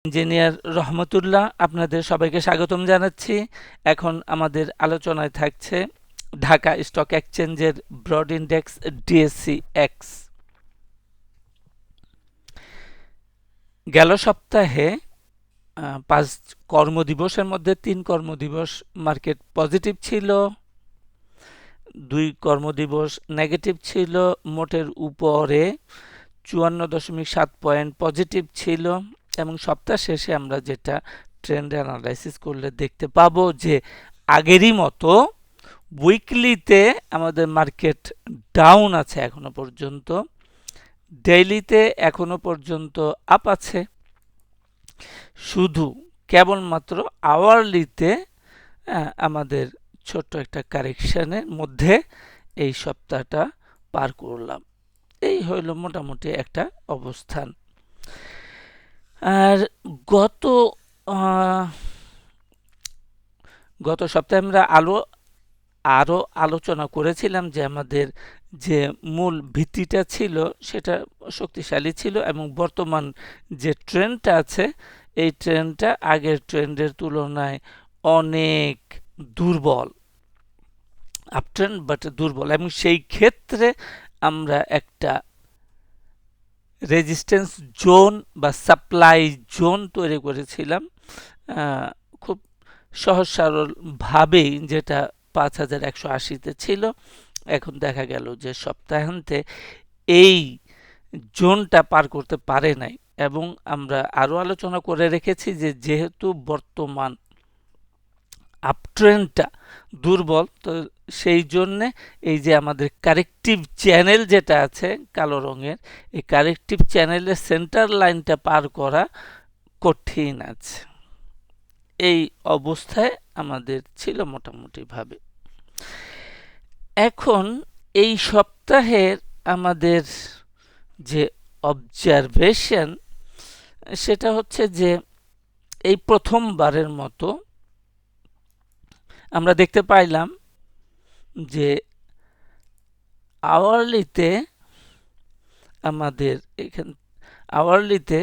Engineer রহমতুল্লাহ আপনাদের সবাইকে স্বাগতম জানাচ্ছি। এখন আমাদের আলোচনায় থাকছে ঢাকা স্টক এক্সচেঞ্জের ব্রড ইন্ডেক্স ডিএসসি এক্স। গেল সপ্তাহে 5 কর্মদিবসের মধ্যে 3 কর্মদিবস মার্কেট পজিটিভ ছিল, 2 কর্মদিবস নেগেটিভ ছিল। মোটের উপরে 54.7 পয়েন্ট পজিটিভ ছিল এবং সপ্তাহ শেষে আমরা যেটা ট্রেন্ড অ্যানালাইসিস করলে দেখতে পাবো যে আগেরই মতো উইকলিতে আমাদের মার্কেট ডাউন আছে এখনো পর্যন্ত, ডেইলিতে এখনো পর্যন্ত আপ আছে। শুধু কেবলমাত্র আওয়ারলিতে আমাদের ছোট্ট একটা কারেকশনের মধ্যে এই সপ্তাহটা পার করলাম। এই হইল মোটামুটি একটা অবস্থান। আর গত সপ্তাহে আমরা আরো আলোচনা করেছিলাম যে আমাদের যে মূল ভিত্তিটা ছিল সেটা শক্তিশালী ছিল এবং বর্তমান যে ট্রেন্ডটা আছে এই ট্রেন্ডটা আগের ট্রেন্ডের তুলনায় অনেক দুর্বল, আপট্রেন্ড বাট দুর্বল, এবং সেই ক্ষেত্রে আমরা একটা রেজিস্ট্যান্স জোন বা সাপ্লাই জোন তৈরি করেছিলাম খুব সহজ সরল ভাবেই, যেটা 5180-তে ছিল। এখন দেখা গেল যে সপ্তাহান্তে এই জোনটা পার করতে পারে নাই এবং আমরা আরো আলোচনা করে রেখেছি যে যেহেতু বর্তমান আপট্রেন্ডটা দুর্বল, তো সেই জন্যে এই যে আমাদের কারেক্টিভ চ্যানেল যেটা আছে কালো রঙের, এই কারেক্টিভ চ্যানেলের সেন্টার লাইনটা পার করা কঠিন আছে। এই অবস্থায় আমাদের ছিল মোটামুটি ভাবে। এখন এই সপ্তাহের আমাদের যে অবজারভেশন সেটা হচ্ছে যে এই প্রথমবারের মতো আমরা দেখতে পাইলাম যে আওয়ারলিতে আমাদের আওয়ারলিতে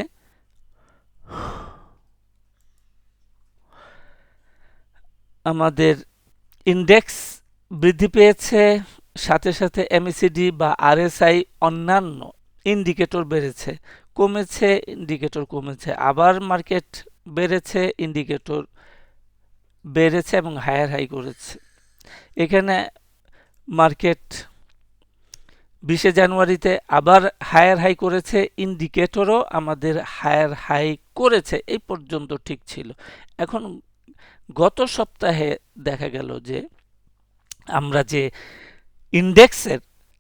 আমাদের ইন্ডেক্স বৃদ্ধি পেয়েছে, সাথে সাথে এমএসিডি বা আরএসআই অন্যান্য ইন্ডিকেটর বেড়েছে, কমেছে ইন্ডিকেটর কমেছে, আবার মার্কেট বেড়েছে ইন্ডিকেটর বেড়েছে এবং হায়ার হাই করেছে। এখানে মার্কেট 20শে জানুয়ারিতে আবার হায়ার হাই করেছে, ইন্ডিকেটরও আমাদের হায়ার হাই করেছে। এই পর্যন্ত ঠিক ছিল। এখন গত সপ্তাহে দেখা গেল যে আমরা যে ইন্ডেক্সের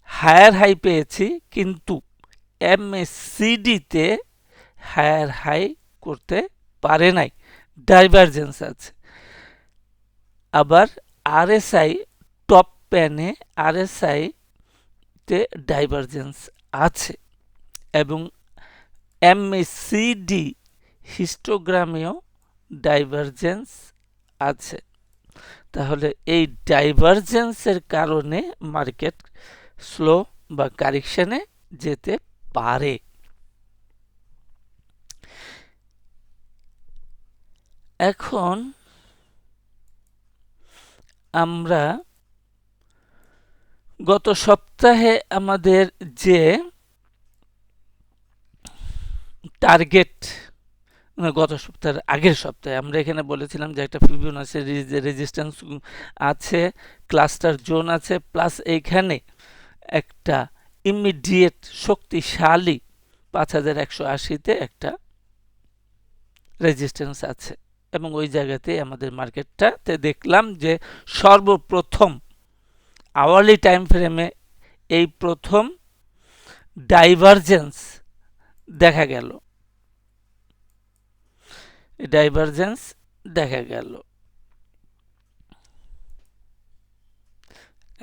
হায়ার হাই পেয়েছি কিন্তু এমএসসিডিতে হায়ার হাই করতে পারে নাই, ডাইভারজেন্স আছে। আবার আরএসআই টপ প্যানে আরএসআই তে ডাইভারজেন্স আছে এবং এমএসিডি হিস্টোগ্রামেও ডাইভারজেন্স আছে। তাহলে এই ডাইভারজেন্সের কারণে মার্কেট স্লো বা কারেকশনে যেতে পারে। এখন আমরা গত সপ্তাহে আমাদের যে টার্গেট, গত সপ্তাহের আগের সপ্তাহে আমরা এখানে বলেছিলাম যে একটা ফিবোনাচি রেজিস্ট্যান্স আছে, ক্লাস্টার জোন আছে, প্লাস এইখানে একটা ইমিডিয়েট শক্তিশালী 5180-তে একটা রেজিস্ট্যান্স আছে এবং ওই জায়গাতে আমাদের মার্কেটটাতে দেখলাম যে সর্বপ্রথম আওয়ারলি টাইম ফ্রেমে এই প্রথম ডাইভারজেন্স দেখা গেল, ডাইভারজেন্স দেখা গেল।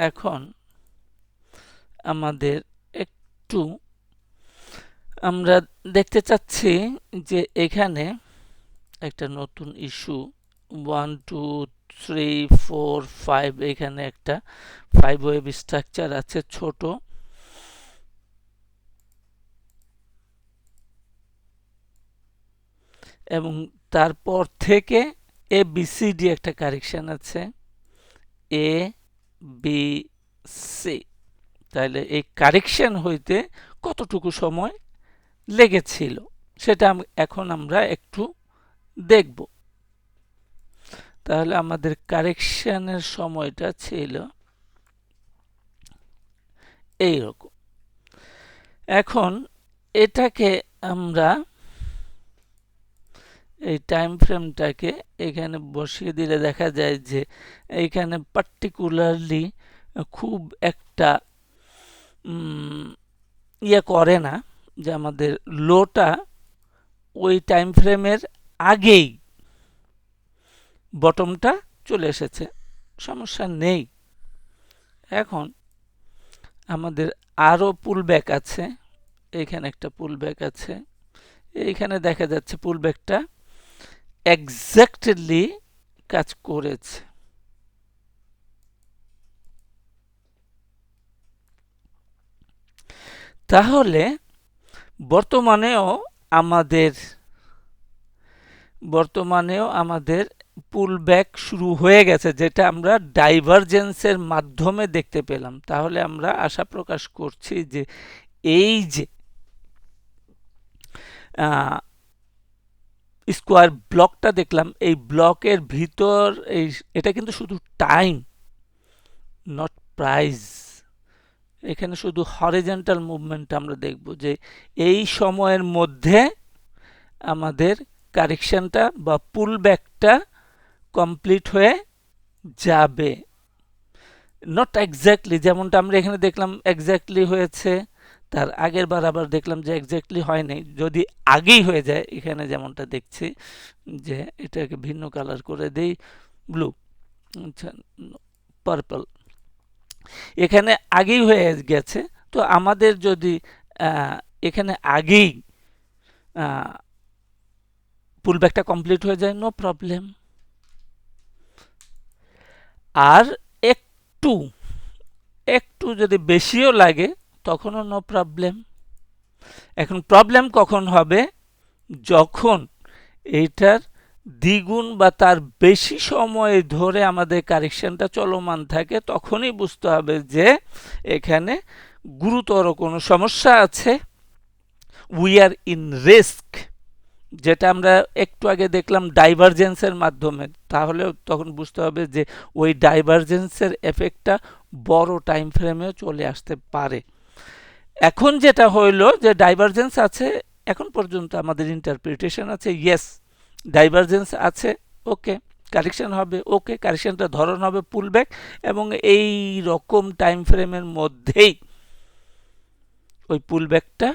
এখন আমাদের একটু আমরা দেখতে চাচ্ছি যে এখানে একটা নতুন ইস্যু 1 2 3 4 5, এখানে একটা 5 ওয়েভ স্ট্রাকচার আছে ছোট। এবং তারপর থেকে এ বি সি ডি একটা কারেকশন আছে, এ বি সি। তাহলে এই কারেকশন হইতে কতটুকু সময় লেগেছিল সেটা এখন আমরা একটু দেখব। তাহলে আমাদের কারেকশনের সময়টা ছিল এইরকম। এখন এটাকে আমরা এই টাইম ফ্রেমটাকে এখানে বসিয়ে দিলে দেখা যায় যে এইখানে পার্টিকুলারলি খুব একটা ইয়ে করে না, যে আমাদের লোটা ওই টাইম ফ্রেমের আগেই বটমটা চলে এসেছে, সমস্যা নেই। এখন আমাদের আরো পুলব্যাক আছে, এইখানে একটা পুলব্যাক আছে, এইখানে দেখা যাচ্ছে পুলব্যাকটা এক্স্যাক্টলি কাজ করেছে। তাহলে বর্তমানেও আমাদের পুলব্যাক শুরু হয়ে গেছে, যেটা আমরা ডাইভারজেন্সের মাধ্যমে দেখতে পেলাম। তাহলে আমরা আশা প্রকাশ করছি যে এই যে স্কোয়ার ব্লকটা দেখলাম, এই ব্লকের ভিতর এটা কিন্তু শুধু টাইম, নট প্রাইস। এখানে শুধু হরিজন্টাল মুভমেন্ট আমরা দেখব, যে এই সময়ের মধ্যে আমাদের কারেকশনটা বা পুলব্যাকটা কমপ্লিট হয়ে যাবে। নট এক্স্যাক্টলি, যেমনটা আমরা এখানে দেখলাম এক্স্যাক্টলি হয়েছে, তার আগের বার আবার দেখলাম যে এক্স্যাক্টলি হয় নাই। যদি আগেই হয়ে যায়, এখানে যেমনটা দেখছি, যে এটাকে ভিন্ন কালার করে দেই, ব্লু, আচ্ছা পার্পল, এখানে আগেই হয়ে গেছে। তো আমাদের যদি এখানে আগেই পুলব্যাকটা কমপ্লিট হয়ে যায়, নো প্রবলেম। আর একটু একটু যদি বেশিও লাগে তখনও নো প্রবলেম। এখন প্রবলেম কখন হবে? যখন এইটার দ্বিগুণ বা তার বেশি সময় ধরে আমাদের কারেকশনটা চলমান থাকে, তখনই বুঝতে হবে যে এখানে গুরুতর কোনো সমস্যা আছে, উই আর ইন রিস্ক। যেটা আমরা একটু আগে দেখলাম ডাইভারজেন্সের মাধ্যমে, তাহলে তখন বুঝতে হবে যে ওই ডাইভারজেন্সের এফেক্টটা বড় টাইম ফ্রেমেও চলে আসতে পারে। এখন যেটা হইল যে ডাইভারজেন্স আছে, এখন পর্যন্ত আমাদের ইন্টারপ্রিটেশন আছে ইয়েস ডাইভারজেন্স আছে, ওকে কারেকশন হবে, ওকে কারেকশনটা ধরন হবে পুলব্যাক, এবং এই রকম টাইম ফ্রেমের মধ্যেই ওই পুলব্যাকটা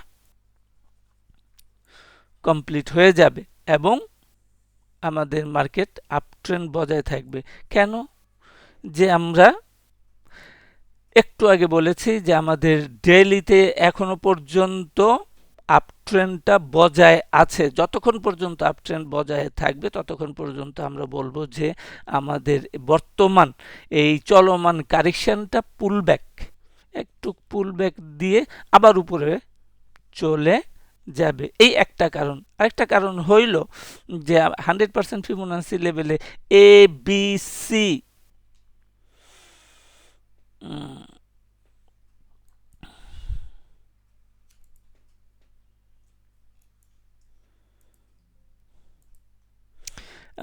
কমপ্লিট হয়ে যাবে এবং আমাদের মার্কেট আপট্রেন্ড বজায় থাকবে। কেন? যে আমরা একটু আগে বলেছি যে আমাদের ডেইলিতে এখনো পর্যন্ত আপট্রেন্ডটা বজায় আছে। যতক্ষণ পর্যন্ত আপট্রেন্ড বজায় থাকবে ততক্ষণ পর্যন্ত আমরা বলবো যে আমাদের বর্তমান এই চলমান কারেকশনটা পুলব্যাক, একটু পুলব্যাক দিয়ে আবার উপরে চলে যাবে। এই একটা কারণ। আরেকটা কারণ হইল যে 100% ফিবোনাসি লেভেলে এ বি সি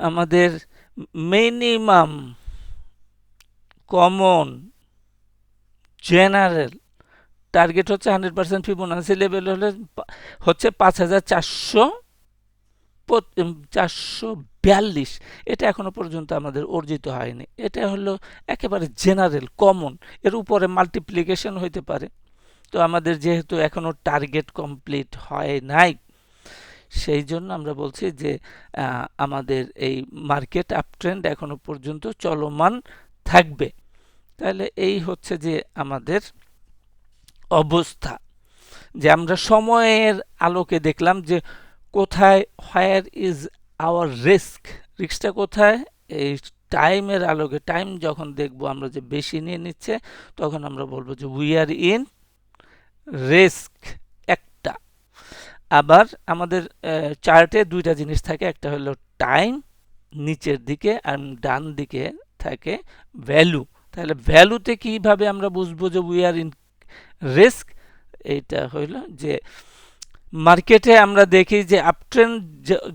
আমাদের মিনিমাম, কমন, জেনারেল টার্গেট হচ্ছে 100% ফিবোনাসি লেভেল হচ্ছে 5442। এটা এখনো পর্যন্ত আমাদের অর্জিত হয়নি। এটা হলো একেবারে জেনারেল, কমন, এর উপরে মাল্টিপ্লিকেশন হইতে পারে। তো আমাদের যেহেতু এখনো টার্গেট কমপ্লিট হয় নাই, সেই জন্য আমরা বলছি যে আমাদের এই মার্কেট আপট্রেন্ড এখনো পর্যন্ত চলমান থাকবে। তাহলে এই হচ্ছে যে আমাদের অবস্থা, যে আমরা সময়ের আলোকে দেখলাম যে কোথায়, হোয়ার ইজ আওয়ার রিস্ক, রিস্কটা কোথায়, এই টাইমের আলোকে। টাইম যখন দেখবো আমরা যে বেশি নিয়ে নিচ্ছে, তখন আমরা বলবো যে উই আর ইন রিস্ক একটা। আবার আমাদের চার্টে দুইটা জিনিস থাকে, একটা হলো টাইম নিচের দিকে আর ডান দিকে থাকে ভ্যালু। তাহলে ভ্যালুতে কিভাবে আমরা বুঝবো যে উই আর ইন রিস্ক? এইটা হইল যে মার্কেটে আমরা দেখি যে আপট্রেন্ড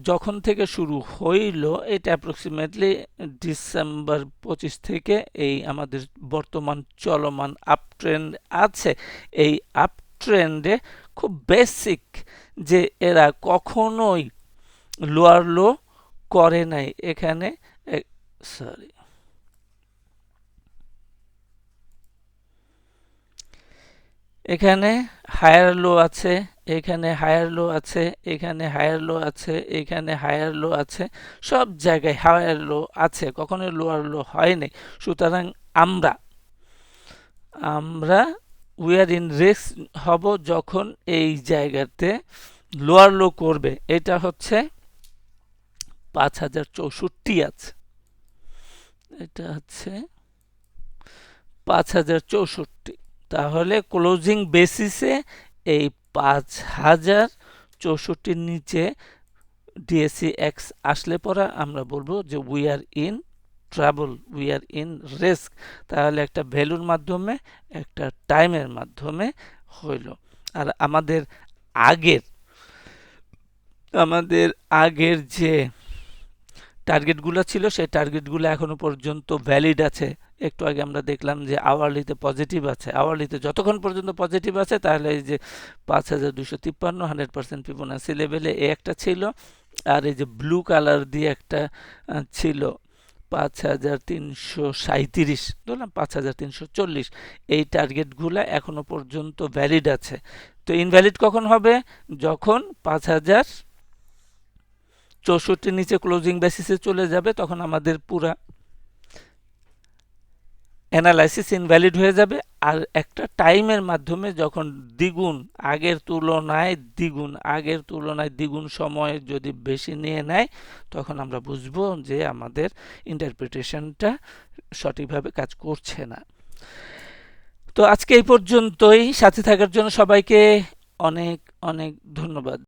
যখন থেকে শুরু হইল, এটা অ্যাপ্রক্সিমেটলি ডিসেম্বর 25 থেকে এই আমাদের বর্তমান চলমান আপট্রেন্ড আছে। এই আপট্রেন্ডে খুব বেসিক যে এরা কখনোই লোয়ার লো করে নাই। এখানে সরি, এখানে হায়ার লো আছে, এখানে হায়ার লো আছে, এখানে হায়ার লো আছে, এখানে হায়ার লো আছে, সব জায়গায় হায়ার লো আছে, কখনো লোয়ার লো হয়নি। সুতরাং আমরা আমরা উই আর ইন রিস্ক হব যখন এই জায়গাতে লোয়ার লো করবে। এটা হচ্ছে 5064 আছে, এটা হচ্ছে 5064। তাহলে ক্লোজিং বেসিসে এই 5064 নিচে ডিএসসি এক্স আসলে পরে আমরা বলবো যে we are in trouble, we are in risk. তাহলে একটা ভ্যালুর মাধ্যমে, একটা টাইমের মাধ্যমে হইল। আর আগের আমাদের আগের যে টার্গেটগুলো ছিল সেই টার্গেটগুলো এখনো পর্যন্ত ভ্যালিড আছে। একটু আগে আমরা দেখলাম যে আওয়ারলিতে পজিটিভ আছে, আওয়ারলিতে যতক্ষণ পর্যন্ত পজিটিভ আছে তাহলে এই যে 5253 100% ফিবোনাসি লেভেলে এ একটা ছিল, আর এই যে ব্লু কালার দিয়ে একটা ছিল 5337, ধরলাম 5340, এই টার্গেটগুলো এখনো পর্যন্ত ভ্যালিড আছে। তো ইনভ্যালিড কখন হবে? যখন 5064 নিচে ক্লোজিং বেসিসে চলে যাবে, তখন আমাদের পুরা অ্যানালাইসিস ইনভ্যালিড হয়ে যাবে। আর একটা টাইমের মাধ্যমে যখন আগের তুলনায় দ্বিগুণ সময় যদি বেশি নিয়ে নেয়, তখন আমরা বুঝবো যে আমাদের ইন্টারপ্রিটেশনটা সঠিকভাবে কাজ করছে না। তো আজকে এই পর্যন্তই। সাথে থাকার জন্য সবাইকে অনেক অনেক ধন্যবাদ।